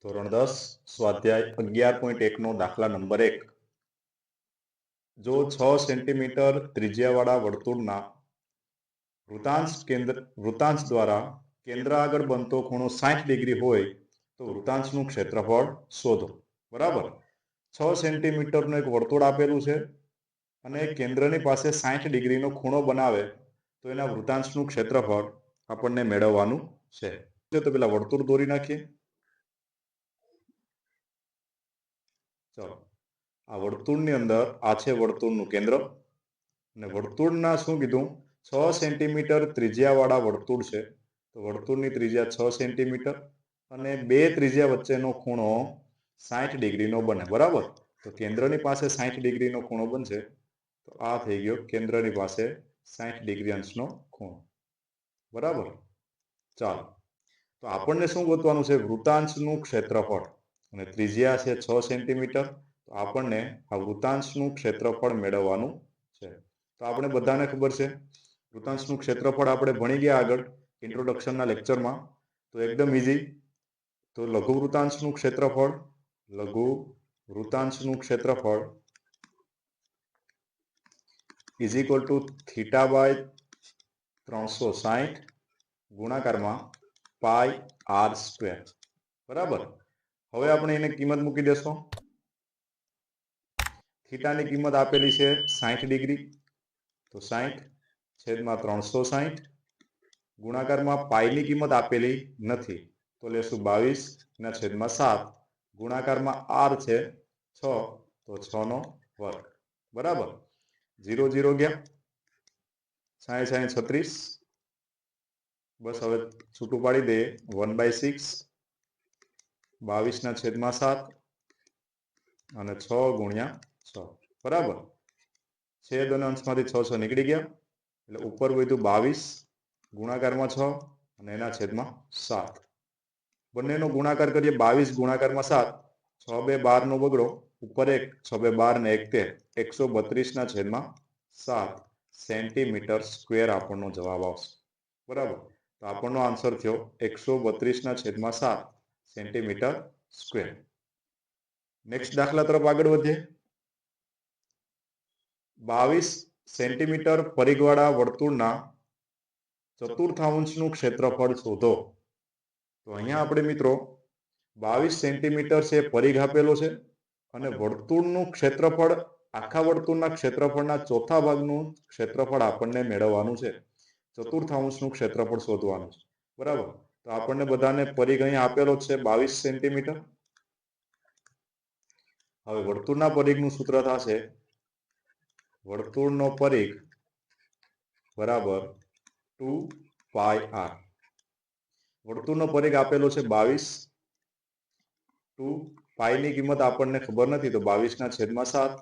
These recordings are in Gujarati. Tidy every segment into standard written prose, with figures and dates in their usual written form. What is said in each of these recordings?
ધોરણ 10 સ્વાધ્યાય 11.1 નો દાખલા નંબર 1 જો 6 સેન્ટીમીટર ત્રિજ્યાવાળા વર્તુળના વૃતાંશ દ્વારા કેન્દ્ર આગળ બનતો ખૂણો 60 ડિગ્રી હોય તો વૃતાંશનું ક્ષેત્રફળ શોધો. બરાબર. 6 સેન્ટીમીટરનું એક વર્તુળ આપેલું છે અને કેન્દ્રની પાસે 60 ડિગ્રીનો ખૂણો બનાવે તો એના વૃતાંશનું ક્ષેત્રફળ આપણને મેળવવાનું છે. તો પેલા વર્તુળ દોરી નાખીએ. ચલો, આ વર્તુળની અંદર આ છે વર્તુળનું કેન્દ્ર અને વર્તુળના શું કીધું 6 સેન્ટીમીટર ત્રિજ્યાવાળા વર્તુળ છે. તો વર્તુળની ત્રિજ્યા 6 સેન્ટીમીટર અને બે ત્રિજ્યા વચ્ચેનો ખૂણો 60 ડિગ્રીનો બને. બરાબર. તો કેન્દ્રની પાસે 60 ડિગ્રીનો ખૂણો બનશે. તો આ થઈ ગયો કેન્દ્રની પાસે 60 ડિગ્રી અંશનો ખૂણો. બરાબર. ચાલો, તો આપણને શું ગોતવાનું છે? વૃતાંશનું ક્ષેત્રફળ. અને ત્રિજ્યા છે 6 સેન્ટીમીટર. તો આપણને આ વૃતાંશનું ક્ષેત્રફળ મેળવવાનું છે. તો આપણે બધાને ખબર છે વૃતાંશનું ક્ષેત્રફળ આપણે ભણી ગયા આગળ ઇન્ટ્રોડક્શનના લેક્ચરમાં. તો એકદમ ઈઝી. તો લઘુ વૃતાંશનું ક્ષેત્રફળ is equal to theta by 360 ગુણાકારમાં પાઈ આર સ્ક્વેર. બરાબર. હવે આપણે એને કિંમત મૂકી દેશો. થીટાની કિંમત આપેલી છે 60 ડિગ્રી. તો 60/360 ગુણાકારમાં પાઈની કિંમત આપેલી નથી તો લેશું 22/7 ગુણાકારમાં આર છે 6 તો 6 નો વર્ગ. બરાબર. 0 0 ગયા. 60 36. બસ હવે છૂટું પાડી દે 1/6 22/7 અને 6 ગુણ્યા 6. બરાબર. છેદ અને અંશમાંથી 6 નીકળી ગયા એટલે ઉપર વધ્યું 22 ગુણાકારમાં 6 અને એના છેદમાં 7. બંનેનો ગુણાકાર કરીએ 22 ગુણાકારમાં 7. 6 2 12 નો બગડો ઉપર 1 6 2 12 ને 1 13 132/7 સેન્ટીમીટર સ્ક્વેર આપણનો જવાબ આવશે. બરાબર. તો આપણનો આન્સર થયો 132/7 સેન્ટીમીટર સ્ક્વેર. નેક્સ્ટ દાખલા તરફ આગળ વધીએ. 22 સેન્ટીમીટર પરિઘવાળા વર્તુળના ચતુર્થાંશનું ક્ષેત્રફળ શોધો. તો અહીંયા આપણે મિત્રો 22 સેન્ટીમીટર છે પરિઘ આપેલો છે અને વર્તુળનું ક્ષેત્રફળ આખા વર્તુળના ક્ષેત્રફળના ચોથા ભાગનું ક્ષેત્રફળ આપણને મેળવવાનું છે. ચતુર્થાંશનું ક્ષેત્રફળ શોધવાનું છે. બરાબર. તો આપણને બધાને પરિઘ અહીંયા આપેલો છે 22 સેન્ટીમીટર. હવે વર્તુળના પરિઘનું સૂત્ર થશે વર્તુળનો પરિઘ બરાબર 2πr. વર્તુળનો પરિઘ આપેલો છે 22. 2πની કિંમત આપણને ખબર નથી તો 22/7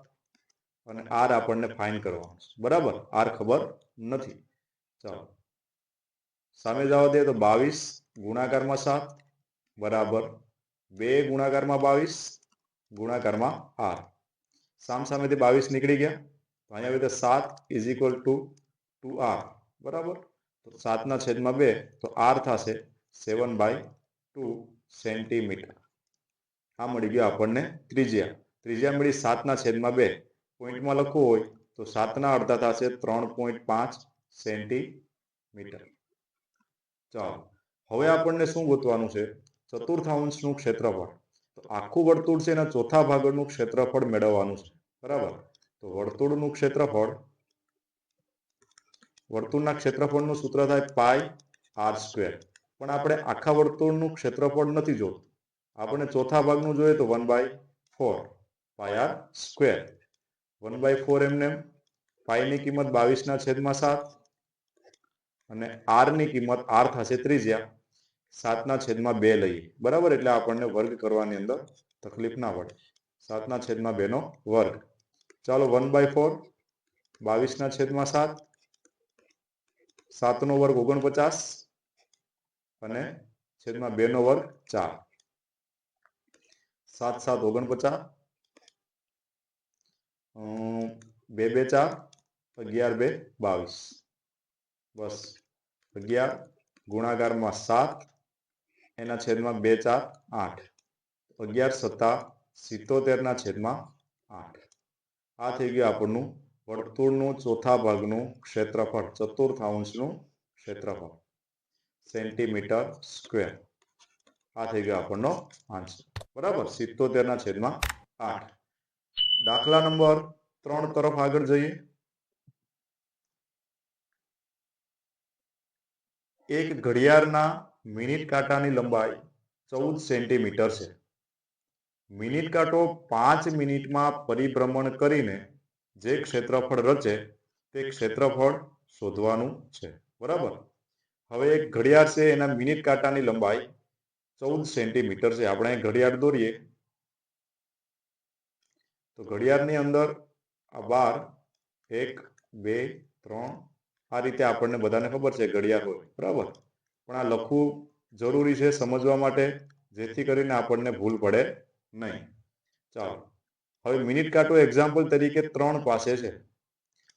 અને r આપણને ફાઇન્ડ કરવાનું છે. બરાબર. r ખબર નથી. ચાલો સામે જવા દે તો 22 ગુણાકારમાં 7 બરાબર 2 ગુણાકારમાં 22 ગુણાકારમાં r. સામેથી 22 નીકળી ગયા તો અહીંયા આવે 7 ઇઝ ઇક્વલ ટુ 2r. બરાબર. તો 7/2 તો r થશે 7/2 સેન્ટીમીટર. આ મળી ગયો આપણને ત્રિજ્યા મળી 7/2. પોઈન્ટમાં લખવું હોય તો 7 ના અડધા થશે 3.5 સેન્ટીમીટર. ચાલો હવે આપણને શું ગોતવાનું છે? ચતુર્થાંશનું ક્ષેત્રફળ. તો આખું વર્તુળ છે એના ચોથા ભાગનું ક્ષેત્રફળ મેળવવાનું છે. બરાબર. તો વર્તુળના ક્ષેત્રફળનું સૂત્ર થાય પાઈ આર સ્ક્વેર. પણ આપણે આખા વર્તુળનું ક્ષેત્રફળ નથી જોતું. આપણે ચોથા ભાગનું જોઈએ તો 1/4 પાઈ આર સ્ક્વેર. 1/4 એમને પાઈની કિંમત 22/7 અને આર ની કિંમત આર થશે ત્રિજ્યા 7/2 લઈએ. બરાબર. એટલે આપણને વર્ગ કરવાની અંદર તકલીફ ના પડે. 7/2 નો વર્ગ. ચાલો 1/4 22/7 7 નો વર્ગ 49 અને છેદમાં 2 નો વર્ગ 4. 7 7 49 2 2 4 11 2 22. બસ 11 ગુણાકારમાં 7 એના છેદમાં 2 4 8 11 સત્તા 77/8 આ થઈ ગયું આપણનું વર્તુળનું ચોથા ભાગનું ક્ષેત્રફળ, ચતુર્થાંશનું ક્ષેત્રફળ સેન્ટીમીટર સ્ક્વેર. આ થઈ ગયો આપણનો આન્સર. બરાબર, 77/8. દાખલા નંબર 3 તરફ આગળ જઈએ. એક ઘડિયાળના મિનિટ કાંટાની લંબાઈ 14 સેન્ટીમીટર છે. મિનિટ કાંટો 5 મિનિટમાં પરિભ્રમણ કરીને જે ક્ષેત્રફળ રચે તે ક્ષેત્રફળ શોધવાનું છે. બરાબર, હવે એક ઘડિયાળ છે, એના મિનિટ કાંટાની લંબાઈ 14 સેન્ટીમીટર છે. આપણે ઘડિયાળ દોરીએ તો ઘડિયાળની અંદર આ બાર 1 2 3 આ રીતે આપણને બધાને ખબર છે ઘડિયાળ હોય. બરાબર, પણ આ લખવું જરૂરી છે સમજવા માટે, જેથી કરીને આપણને ભૂલ પડે નહીં. ચાલો, હવે મિનિટ કાંટો એક્ઝામ્પલ તરીકે 3 પાસે છે,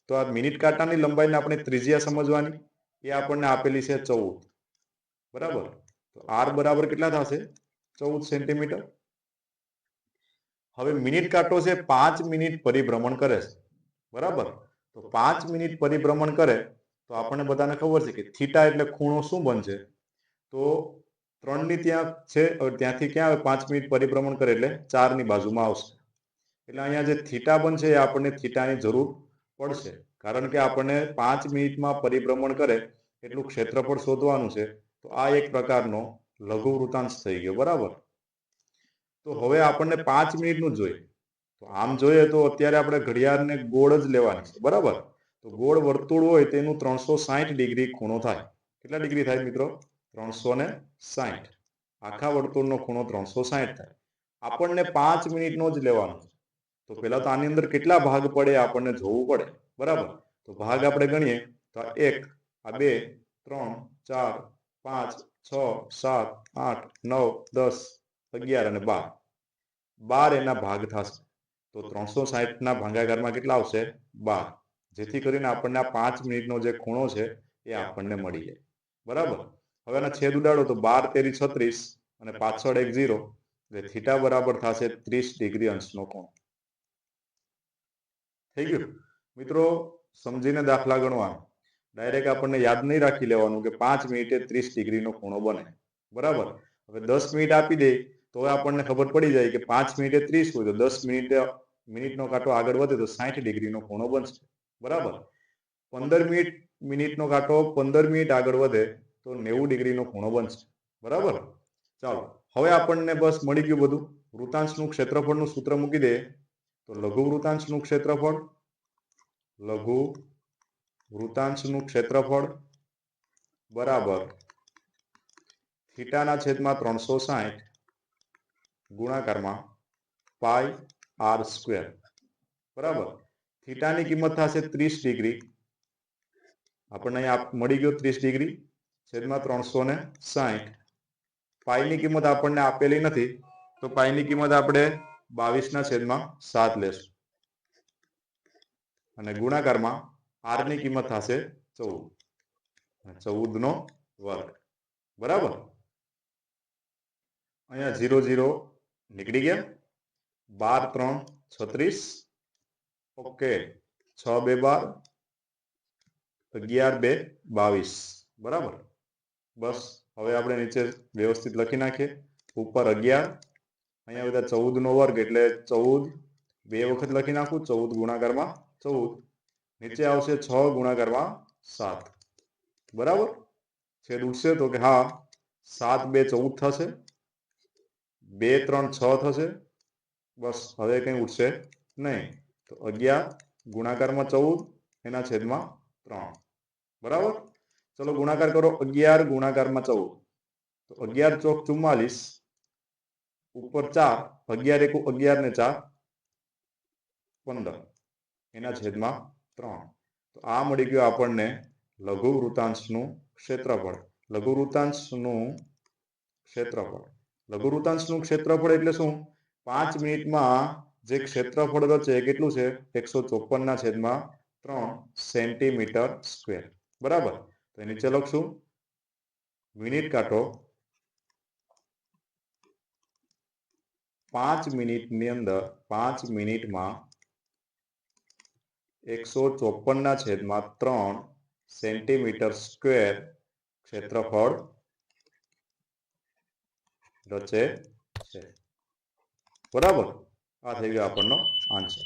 તો આ મિનિટ કાંટાની લંબાઈને આપણે ત્રિજ્યા સમજવાની. એ આપણને આપેલી છે 14. બરાબર, તો આર બરાબર કેટલા થશે? 14 સેન્ટીમીટર. હવે મિનિટ કાંટો છે 5 મિનિટ પરિભ્રમણ કરે છે. બરાબર, તો 5 મિનિટ પરિભ્રમણ કરે તો આપણને બધાને ખબર છે કે થીટા એટલે ખૂણો શું બનશે? તો 3 ની ત્યાં છે, ત્યાંથી ક્યાં આવે? 5 મિનિટ પરિભ્રમણ કરે એટલે 4 ની બાજુમાં આવશે. એટલે અહીંયા જે થીટા બનશે એ આપણને થીટાની જરૂર પડશે, કારણ કે આપણને 5 મિનિટમાં પરિભ્રમણ કરે એટલું ક્ષેત્રફળ શોધવાનું છે. તો આ એક પ્રકારનો લઘુ વૃત્તાંશ થઈ ગયો. બરાબર, તો હવે આપણને 5 મિનિટનું જોઈએ. તો આમ જોઈએ તો અત્યારે આપણે ઘડિયાળને ગોળ જ લેવાની છે. બરાબર, તો ગોળ વર્તુળ હોય તેનું 360 ડિગ્રી ખૂણો થાય. કેટલા ડિગ્રી થાય મિત્રો? 360. આખા વર્તુળનો ખૂણો 360 થાય. આપણને 5 મિનિટનો જ લેવાનો છે. તો પહેલા તો આની અંદર કેટલા ભાગ પડે આપણને જોવું પડે. બરાબર, તો ભાગ આપણે ગણીએ તો 1 આ 2 3 4 5 6 7 8 9 10 11 અને 12. 12 એના ભાગ થશે. તો 360 ના ભાગાકારમાં કેટલા આવશે? 12. જેથી કરીને આપણને આ 5 મિનિટનો જે ખૂણો છે એ આપણને મળી જાય. બરાબર, હવે આના છેદ ઉડાડો તો 12 તેરી 36 અને પાછળ એક 0, એટલે થીટા બરાબર થશે 30 ડિગ્રી અંશનો કોણ. થઈ ગયું મિત્રો? સમજીને દાખલા ગણવાનો. ડાયરેક્ટ આપણને યાદ નહીં રાખી લેવાનું કે 5 મિનિટે 30 ડિગ્રીનો ખૂણો બને. બરાબર, હવે 10 મિનિટ આપી દે તો આપણને ખબર પડી જાય કે 5 મિનિટે 30 હોય તો 10 મિનિટનો કાંટો આગળ વધે તો 60 ડિગ્રીનો ખૂણો બનશે. બરાબર, 15 મિનિટનો કાંટો 15 મિનિટ આગળ વધે તો 90 ડિગ્રીનો ખૂણો બનશે. બરાબર, ચાલો હવે આપણને બસ મળી ગયું બધું. વૃત્તાંશનું ક્ષેત્રફળનું સૂત્ર મૂકી દે તો લઘુ વૃત્તાંશનું ક્ષેત્રફળ બરાબર થીટાના છેદમાં 360 ગુણાકારમાં પાઈ આર સ્ક્વેર. બરાબર, થીટાની કિંમત થશે 30 ડિગ્રી. આપણને અહીંયા મળી ગયો 30 ડિગ્રી છેદમાં 360. પાઈની કિંમત આપણને આપેલી નથી, તો પાઈની કિંમત આપણે 22/7 લેશું અને ગુણાકારમાં આર ની કિંમત થશે 14, 14નો વર્ગ. બરાબર, અહીંયા 0 0 નીકળી ગયા. 12 3 36. ઓકે, 6 2 12, 11 2 22. બરાબર, બસ હવે આપણે નીચે વ્યવસ્થિત લખી નાખીએ. ઉપર 11, અહીંયા બધા 14નો વર્ગ એટલે 14 બે વખત લખી નાખું. 14 ગુણાકારમાં 14, નીચે આવશે 6 ગુણાકારમાં 7. બરાબર, છેદ ઉડશે તો કે હા 7 2 14 થશે, 2 3 6 થશે. બસ હવે કંઈ ઉડશે નહીં. તો 11 ગુણાકારમાં 14 એના છેદમાં 3. બરાબર, ચલો ગુણાકાર કરો. 11 ગુણાકારમાં 14 તો 11 ચોક 44, ઉપર 4, 11 1 11 ને 4 15 એના છેદમાં 3. તો આ મળી ગયું આપણને લઘુ વૃત્તાંશનું ક્ષેત્રફળ. લઘુ વૃત્તાંશનું ક્ષેત્રફળ એટલે શું? 5 મિનિટમાં જે ક્ષેત્રફળ રચે એ કેટલું છે? 154/3 સેન્ટીમીટર સ્ક્વેર. બરાબર, તો નીચે લખશું મિનિટ કાંટો 5 મિનિટની અંદર 5 મિનિટમાં 154/3 સેન્ટીમીટર સ્ક્વેર ક્ષેત્રફળ રચે છે. બરાબર, આ થઈ ગયો આપણનો આન્સર.